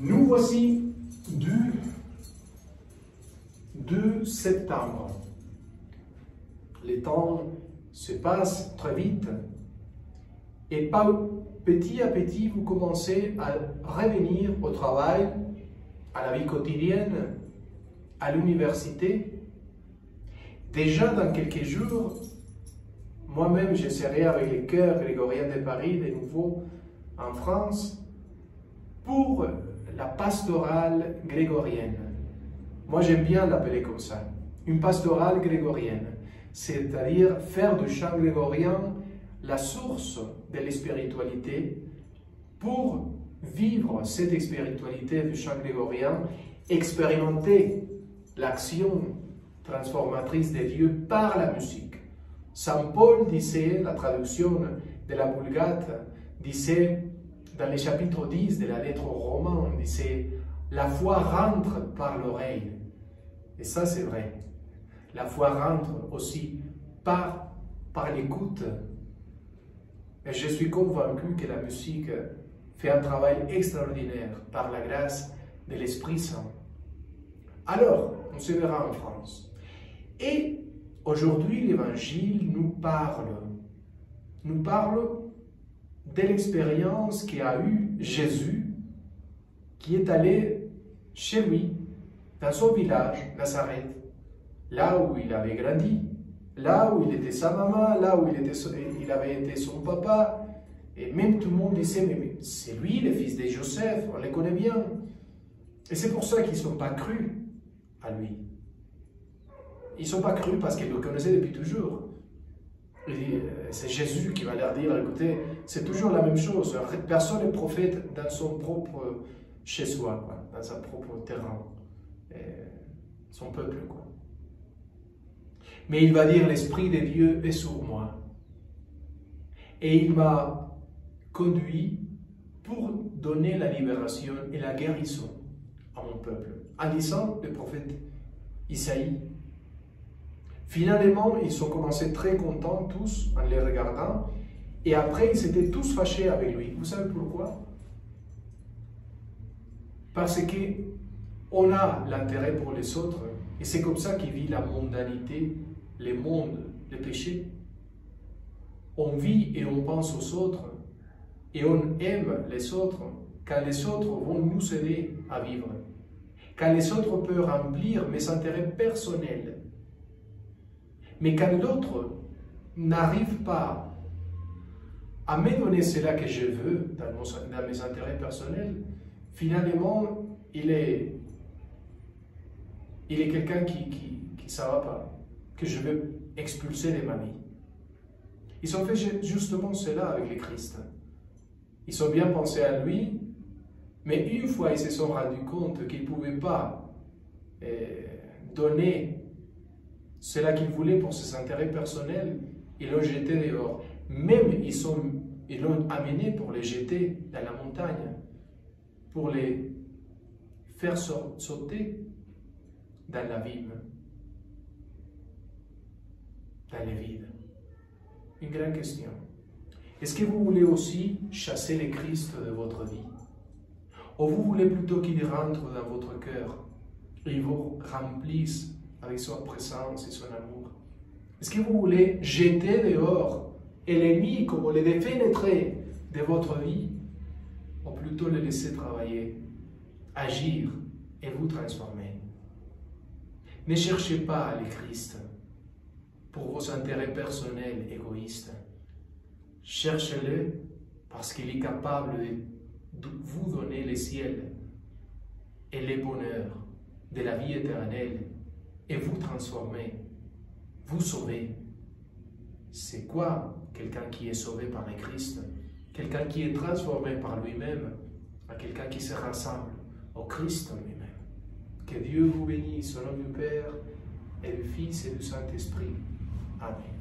Nous voici du 2 septembre. Le temps se passe très vite et petit à petit, vous commencez à revenir au travail, à la vie quotidienne, à l'université. Déjà dans quelques jours, moi-même, je serai avec les chœurs grégoriens de Paris, de nouveau en France, pour la pastorale grégorienne. Moi, j'aime bien l'appeler comme ça, une pastorale grégorienne, c'est-à-dire faire du chant grégorien la source de l'spiritualité pour vivre cette spiritualité du chant grégorien, expérimenter l'action transformatrice de Dieu par la musique. Saint Paul disait, la traduction de la Vulgate, disait dans le chapitre 10 de la lettre aux Romains, disait « La foi rentre par l'oreille ». Et ça, c'est vrai. La foi rentre aussi par l'écoute. Et je suis convaincu que la musique fait un travail extraordinaire par la grâce de l'Esprit Saint. Alors, on se verra en France. Et aujourd'hui, l'Évangile nous parle de l'expérience qu'a eu Jésus, qui est allé chez lui, dans son village, Nazareth, là où il avait grandi, là où il était sa maman, là où il avait été son papa. Et même tout le monde disait, mais c'est lui le fils de Joseph, on le connaît bien. Et c'est pour ça qu'ils ne sont pas crus à lui. Ils ne sont pas crus parce qu'ils le connaissaient depuis toujours. C'est Jésus qui va leur dire, écoutez, c'est toujours la même chose. Personne n'est prophète dans son propre chez soi, quoi, dans son propre terrain, son peuple, quoi. Mais il va dire, l'Esprit de Dieu est sur moi. Et il m'a conduit pour donner la libération et la guérison à mon peuple. En disant le prophète Isaïe. Finalement, ils ont commencé très contents tous en les regardant. Et après, ils étaient tous fâchés avec lui. Vous savez pourquoi? Parce qu'on a l'intérêt pour les autres. Et c'est comme ça qu'il vit la mondanité, le monde, le péché. On vit et on pense aux autres. Et on aime les autres quand les autres vont nous aider à vivre. Quand les autres peuvent remplir mes intérêts personnels. Mais quand l'autre n'arrive pas à me donner cela que je veux dans mes intérêts personnels, finalement, il est quelqu'un qui ne va pas, que je veux expulser de ma vie. Ils ont fait justement cela avec le Christ. Ils ont bien pensé à lui, mais une fois ils se sont rendus compte qu'ils ne pouvaient pas donner cela qu'ils voulaient pour ses intérêts personnels, ils l'ont jeté dehors. Même ils l'ont amené pour les jeter dans la montagne, pour les faire sauter dans l'abîme, dans le vide. Une grande question. Est-ce que vous voulez aussi chasser le Christ de votre vie? Ou vous voulez plutôt qu'il rentre dans votre cœur et vous remplisse avec sa présence et son amour? Est-ce que vous voulez jeter dehors l'ennemi, comme le défénétrer de votre vie, ou plutôt le laisser travailler, agir et vous transformer? Ne cherchez pas le Christ pour vos intérêts personnels égoïstes. Cherchez-le parce qu'il est capable de vous donner le ciel et le bonheur de la vie éternelle et vous transformer, vous sauver. C'est quoi quelqu'un qui est sauvé par le Christ? Quelqu'un qui est transformé par lui-même, à quelqu'un qui se rassemble au Christ lui-même. Que Dieu vous bénisse au nom du Père et du Fils et du Saint-Esprit. Amen.